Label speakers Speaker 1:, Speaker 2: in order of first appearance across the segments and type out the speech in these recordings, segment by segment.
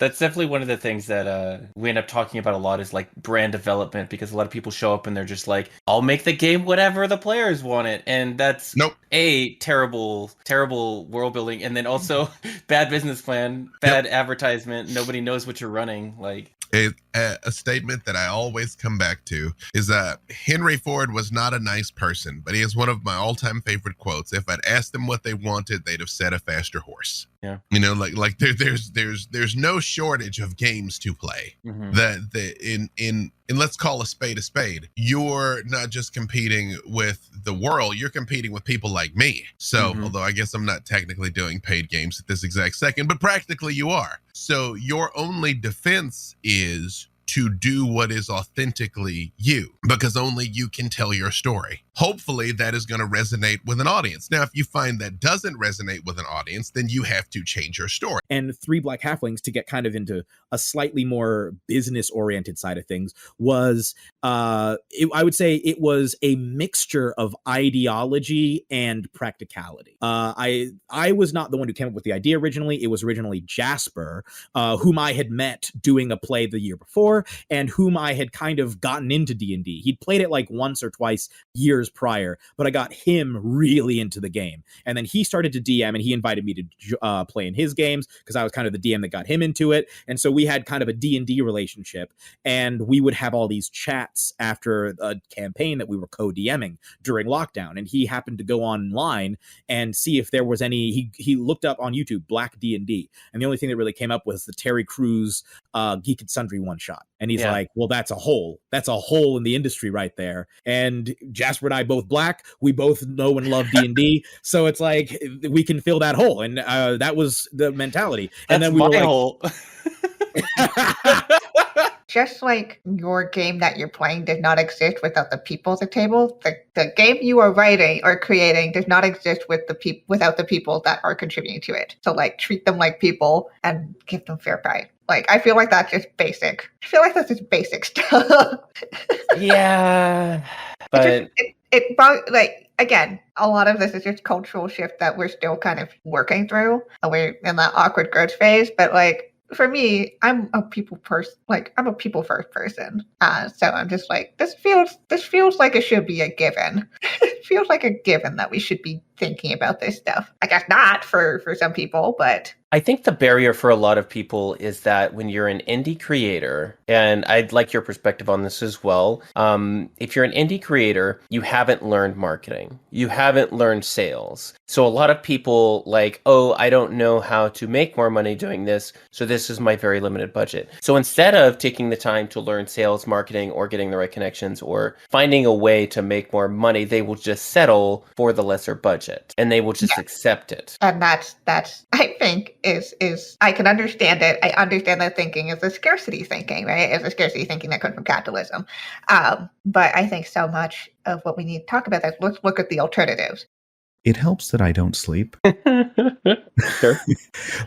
Speaker 1: That's definitely one of the things that we end up talking about a lot is like brand development, because a lot of people show up and they're just like, I'll make the game whatever the players want it. And that's
Speaker 2: Nope.
Speaker 1: a terrible world building. And then also bad business plan, bad advertisement. Nobody knows what you're running. Like,
Speaker 2: a statement that I always come back to is that Henry Ford was not a nice person, but he is one of my all-time favorite quotes. If I'd asked them what they wanted, they'd have said a faster horse.
Speaker 1: Yeah.
Speaker 2: You know, like there's no shortage of games to play. In let's call a spade. You're not just competing with the world, you're competing with people like me. So, although I guess I'm not technically doing paid games at this exact second, but practically you are. So your only defense is to do what is authentically you, because only you can tell your story. Hopefully that is going to resonate with an audience. Now, if you find that doesn't resonate with an audience, then you have to change your story.
Speaker 3: And Three Black Halflings, to get kind of into a slightly more business-oriented side of things, was, I would say it was a mixture of ideology and practicality. I was not the one who came up with the idea originally. It was originally Jasper, whom I had met doing a play the year before, and whom I had kind of gotten into D&D. He'd played it like once or twice years prior, but I got him really into the game. And then he started to DM, and he invited me to play in his games, because I was kind of the DM that got him into it. And so we had kind of a D&D relationship, and we would have all these chats after a campaign that we were co-DMing during lockdown. And he happened to go online and see if there was any, he looked up on YouTube Black D&D, and the only thing that really came up was the Terry Crews Geek and Sundry one shot. And he's like, well, that's a hole in the industry right there. And Jasper and I both Black, we both know and love D&D, so it's like we can fill that hole. And that was the mentality. And
Speaker 1: that's
Speaker 3: then we were like,
Speaker 1: hole.
Speaker 4: Just like your game that you're playing did not exist without the people at the table, the game you are writing or creating does not exist without the people that are contributing to it. So like treat them like people and give them fair play. Like, I feel like that's just basic. I feel like that's just basic stuff.
Speaker 1: Yeah, but
Speaker 4: like, again, a lot of this is just cultural shift that we're still kind of working through. And we're in that awkward growth phase. But like, for me, I'm a people person. Like, I'm a people first person. So I'm just like, this feels like it should be a given. It feels like a given that we should be thinking about this stuff. I guess not for some people, but
Speaker 1: I think the barrier for a lot of people is that when you're an indie creator, and I'd like your perspective on this as well, if you're an indie creator, you haven't learned marketing. You haven't learned sales. So a lot of people like, oh, I don't know how to make more money doing this, so this is my very limited budget. So instead of taking the time to learn sales, marketing, or getting the right connections, or finding a way to make more money, they will just settle for the lesser budget, and they will just accept it.
Speaker 4: And that's I think is I can understand it. I understand that thinking is a scarcity thinking, right? It's a scarcity thinking that comes from capitalism. But I think so much of what we need to talk about is let's look at the alternatives.
Speaker 5: It helps that I don't sleep.
Speaker 1: Sure.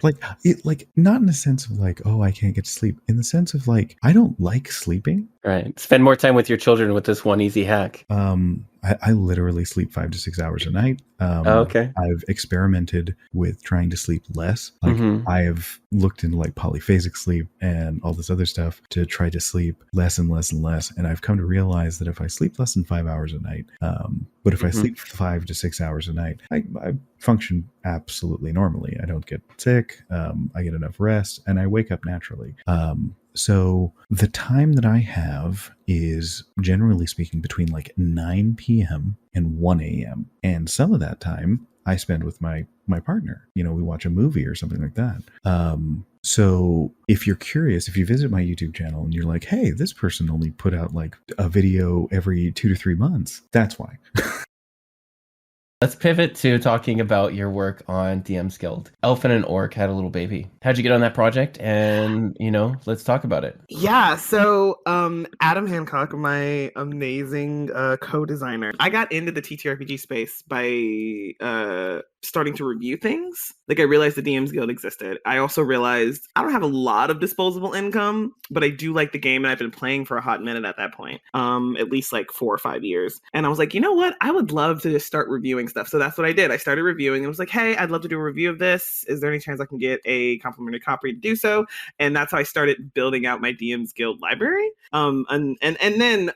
Speaker 5: like not in the sense of like, oh, I can't get to sleep. In the sense of like, I don't like sleeping.
Speaker 1: Right. Spend more time with your children with this one easy hack.
Speaker 5: I literally sleep 5 to 6 hours a night.
Speaker 1: Okay.
Speaker 5: I've experimented with trying to sleep less. Like I have looked into like polyphasic sleep and all this other stuff to try to sleep less and less and less. And I've come to realize that if I sleep less than 5 hours a night, but if I sleep 5 to 6 hours a night, I function absolutely normally. I don't get sick. I get enough rest, and I wake up naturally. So the time that I have is, generally speaking, between like 9 p.m. and 1 a.m. And some of that time I spend with my partner. You know, we watch a movie or something like that. So if you're curious, if you visit my YouTube channel and you're like, hey, this person only put out like a video every 2 to 3 months, that's why.
Speaker 1: Let's pivot to talking about your work on DM's Guild. Elf and an Orc had a little baby. How'd you get on that project? And, let's talk about it.
Speaker 6: Yeah, so Adam Hancock, my amazing co-designer, I got into the TTRPG space by starting to review things. Like, I realized the DM's Guild existed. I also realized I don't have a lot of disposable income, but I do like the game, and I've been playing for a hot minute at that point, at least like 4 or 5 years. And I was like, you know what? I would love to just start reviewing reviewing stuff. So that's what I did. I started reviewing and was like, hey, I'd love to do a review of this. Is there any chance I can get a complimentary copy to do so? And that's how I started building out my DM's Guild library. And then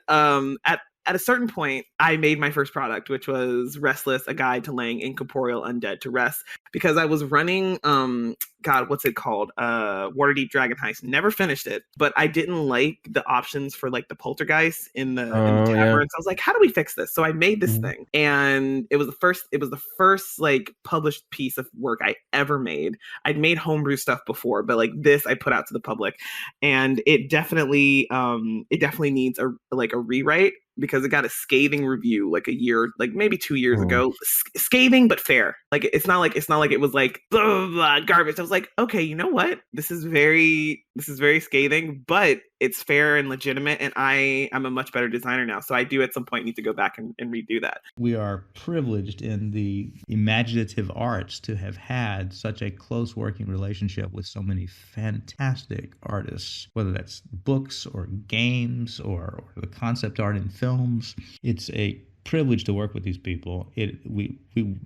Speaker 6: at a certain point, I made my first product, which was Restless, a guide to laying incorporeal undead to rest, because I was running, what's it called? Waterdeep Dragon Heist. Never finished it, but I didn't like the options for like the poltergeist in the tavern.
Speaker 1: Yeah.
Speaker 6: So I was like, how do we fix this? So I made this thing, and it was the first like published piece of work I ever made. I'd made homebrew stuff before, but like this I put out to the public, and it definitely needs a rewrite, because it got a scathing review like a year, like maybe 2 years ago. Scathing but fair. Like it's not like it was like blah, blah, blah, garbage. I was like, okay, you know what? This is very scathing, but it's fair and legitimate, and I'm a much better designer now. So I do at some point need to go back and redo that.
Speaker 7: We are privileged in the imaginative arts to have had such a close working relationship with so many fantastic artists, whether that's books or games or the concept art in films. It's a privilege to work with these people. The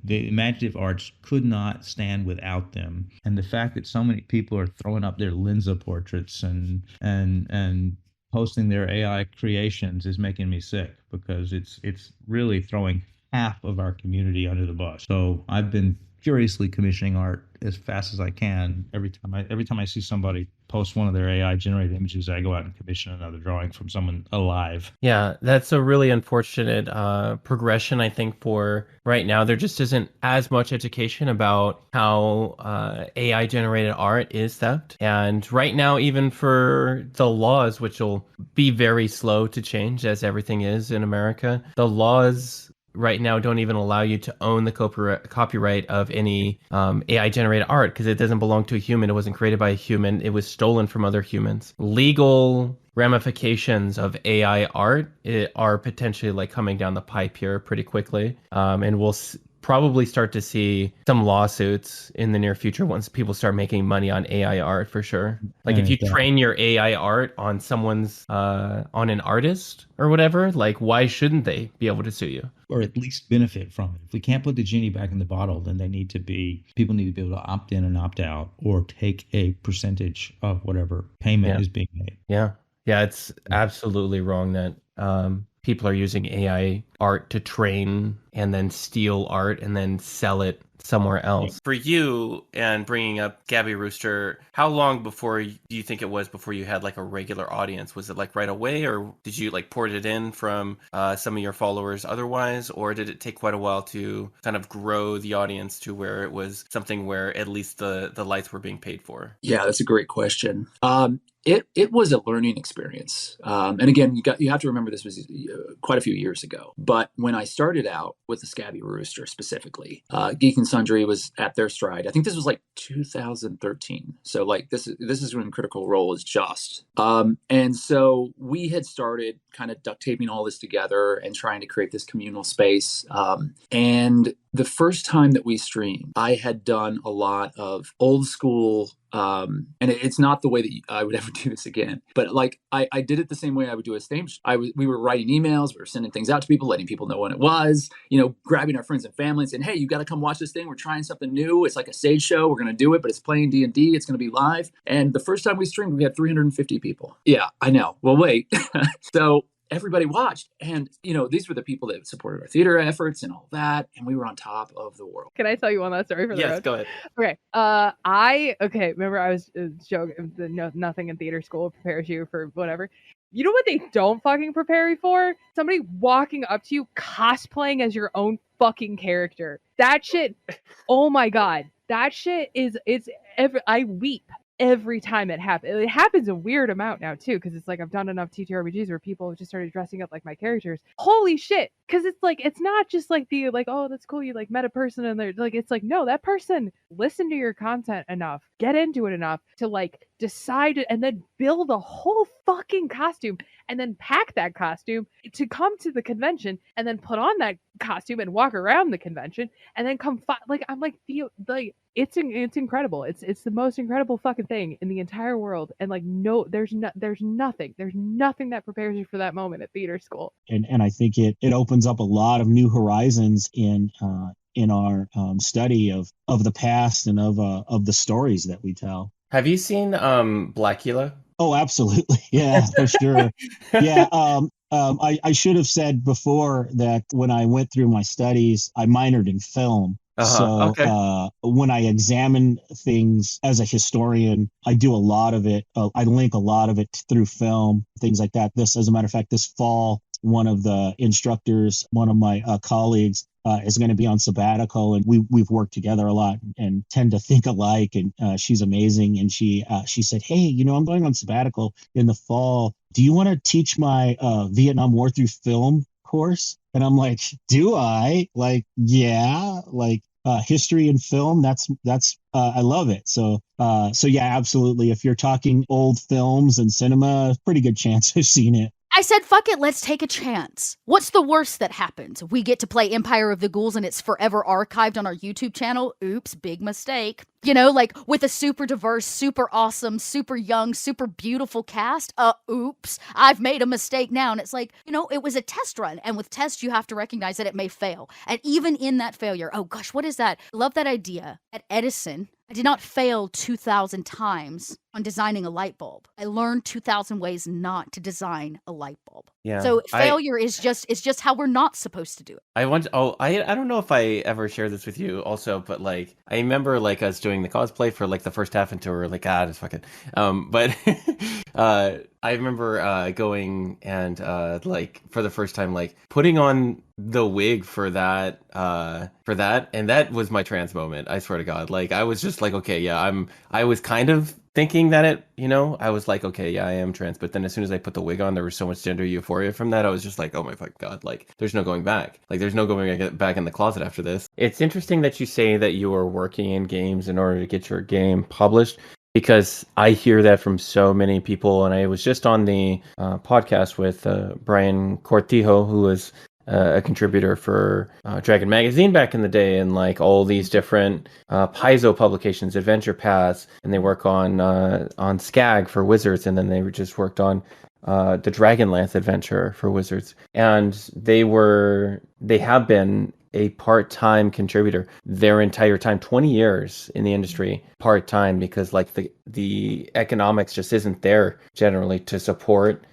Speaker 7: imaginative arts could not stand without them, and the fact that so many people are throwing up their Linza portraits and posting their AI creations is making me sick, because it's really throwing half of our community under the bus. So I've been furiously commissioning art as fast as I can. Every time I see somebody post one of their AI generated images, I go out and commission another drawing from someone alive.
Speaker 1: Yeah, that's a really unfortunate progression, I think, for right now. There just isn't as much education about how AI generated art is theft. And right now, even for the laws, which will be very slow to change, as everything is in America, the laws right now don't even allow you to own the copyright of any AI generated art, because it doesn't belong to a human. It wasn't created by a human. It was stolen from other humans. Legal ramifications of AI art are potentially like coming down the pipe here pretty quickly, and we'll probably start to see some lawsuits in the near future once people start making money on AI art, for sure. Like if you train your AI art on someone's on an artist or whatever, like why shouldn't they be able to sue you?
Speaker 7: Or at least benefit from it. If we can't put the genie back in the bottle, then people need to be able to opt in and opt out, or take a percentage of whatever payment is being made.
Speaker 1: Yeah, it's absolutely wrong that people are using AI art to train and then steal art and then sell it somewhere else. Yeah. For you, and bringing up Gabby Rooster, how long before do you think it was before you had like a regular audience? Was it like right away, or did you like port it in from some of your followers otherwise, or did it take quite a while to kind of grow the audience to where it was something where at least the lights were being paid for?
Speaker 8: Yeah, that's a great question. It was a learning experience. And again, you have to remember this was quite a few years ago. But when I started out with the Scabby Rooster specifically, Geek and Sundry was at their stride. I think this was like 2013. So like this is when Critical Role is just. And so we had started kind of duct taping all this together and trying to create this communal space. And the first time that we streamed, I had done a lot of old school, and it's not the way that I would ever do this again, but like I did it the same way I would do a stage. We were writing emails, we were sending things out to people, letting people know when it was, grabbing our friends and family and saying, hey, you got to come watch this thing. We're trying something new. It's like a stage show. We're going to do it, but it's playing D&D. It's going to be live. And the first time we streamed, we had 350 people. Yeah, I know. Well, wait. So everybody watched, and these were the people that supported our theater efforts and all that, and we were on top of the world.
Speaker 9: Can I tell you one last story for the road?
Speaker 1: Yes, go ahead.
Speaker 9: Okay. Remember I was joking, nothing in theater school prepares you for whatever. You know what they don't fucking prepare you for? Somebody walking up to you cosplaying as your own fucking character. That shit, oh my god, that shit I weep every time it happens. It happens a weird amount now too, because it's like I've done enough TTRPGs where people have just started dressing up like my characters. Holy shit! Because it's like it's not just like the like, oh, that's cool, you like met a person and they're like, it's like, no, that person listened to your content enough, get into it enough to like decide and then build a whole fucking costume and then pack that costume to come to the convention and then put on that costume and walk around the convention and then come like I'm like it's incredible. It's the most incredible fucking thing in the entire world. And like no, there's nothing that prepares you for that moment at theater school.
Speaker 10: And I think it opens up a lot of new horizons in our study of the past and of the stories that we tell.
Speaker 1: Have you seen Blackula?
Speaker 10: Oh, absolutely. Yeah, for sure. Yeah. I should have said before that when I went through my studies, I minored in film. So when I examine things as a historian, I do a lot of it. I link a lot of it through film, things like that. As a matter of fact, this fall, one of the instructors, one of my colleagues, is going to be on sabbatical, and we've worked together a lot and tend to think alike. And she's amazing. And she said, "Hey, I'm going on sabbatical in the fall. Do you want to teach my Vietnam War through film course?" And I'm like, "Do I?" Like, yeah, like history and film. That's I love it. So yeah, absolutely. If you're talking old films and cinema, pretty good chance I've seen it.
Speaker 11: I said, fuck it, let's take a chance. What's the worst that happens? We get to play Empire of the Ghouls and it's forever archived on our YouTube channel. Oops, big mistake. Like with a super diverse, super awesome, super young, super beautiful cast. Oops, I've made a mistake now. And it's like, it was a test run. And with tests, you have to recognize that it may fail. And even in that failure, oh gosh, what is that? Love that idea. At Edison, I did not fail 2,000 times on designing a light bulb. I learned 2,000 ways not to design a light bulb.
Speaker 1: Yeah.
Speaker 11: So failure is just how we're not supposed to do it.
Speaker 1: I don't know if I ever shared this with you also, but like I remember like us doing the cosplay for like the first half until we were like, just fucking but I remember going and like for the first time like putting on the wig for that and that was my trans moment. I swear to God. Like I was just like, okay, yeah, I was kind of thinking that I was like, okay, yeah, I am trans. But then as soon as I put the wig on, there was so much gender euphoria from that. I was just like, oh my fucking God, like there's no going back. Like there's no going back in the closet after this. It's interesting that you say that you are working in games in order to get your game published, because I hear that from so many people. And I was just on the podcast with Brian Cortijo, who was a contributor for Dragon Magazine back in the day, and like all these different Paizo publications, Adventure Paths, and they work on Skag for Wizards, and then they just worked on the Dragonlance adventure for Wizards, and they have been a part-time contributor their entire time, 20 years in the industry, part-time, because like the economics just isn't there generally to support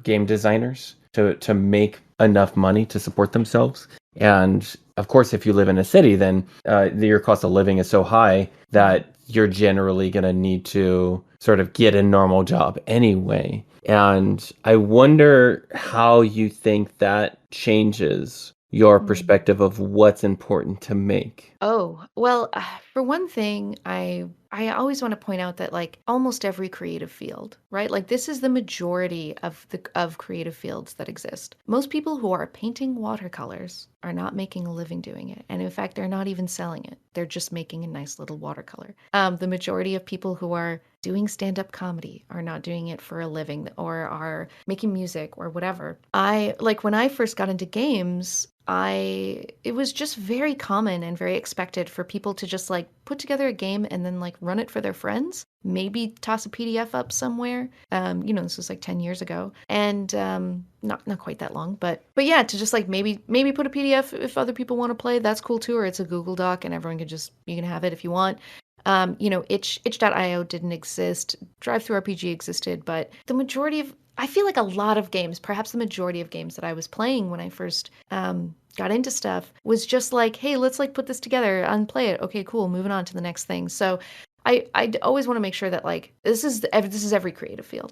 Speaker 1: game designers to make enough money to support themselves. And of course, if you live in a city, then your cost of living is so high that you're generally going to need to sort of get a normal job anyway. And I wonder how you think that changes your perspective of what's important to make.
Speaker 12: Oh, well, for one thing, I always want to point out that like almost every creative field, right? Like this is the majority of creative fields that exist. Most people who are painting watercolors are not making a living doing it. And in fact, they're not even selling it. They're just making a nice little watercolor. The majority of people who are doing stand-up comedy are not doing it for a living or are making music or whatever. When I first got into games, it was just very common and very expected for people to just like put together a game and then like run it for their friends, maybe toss a PDF up somewhere. This was like 10 years ago, and not quite that long, but yeah, to just like maybe put a PDF if other people want to play, that's cool too, or it's a Google Doc and everyone you can have it if you want. itch.io didn't exist, Drive-Thru-RPG existed, but I feel like a lot of games, perhaps the majority of games that I was playing when I first got into stuff was just like, hey, let's like put this together and play it. Okay, cool, moving on to the next thing. So I always want to make sure that like this is every creative field.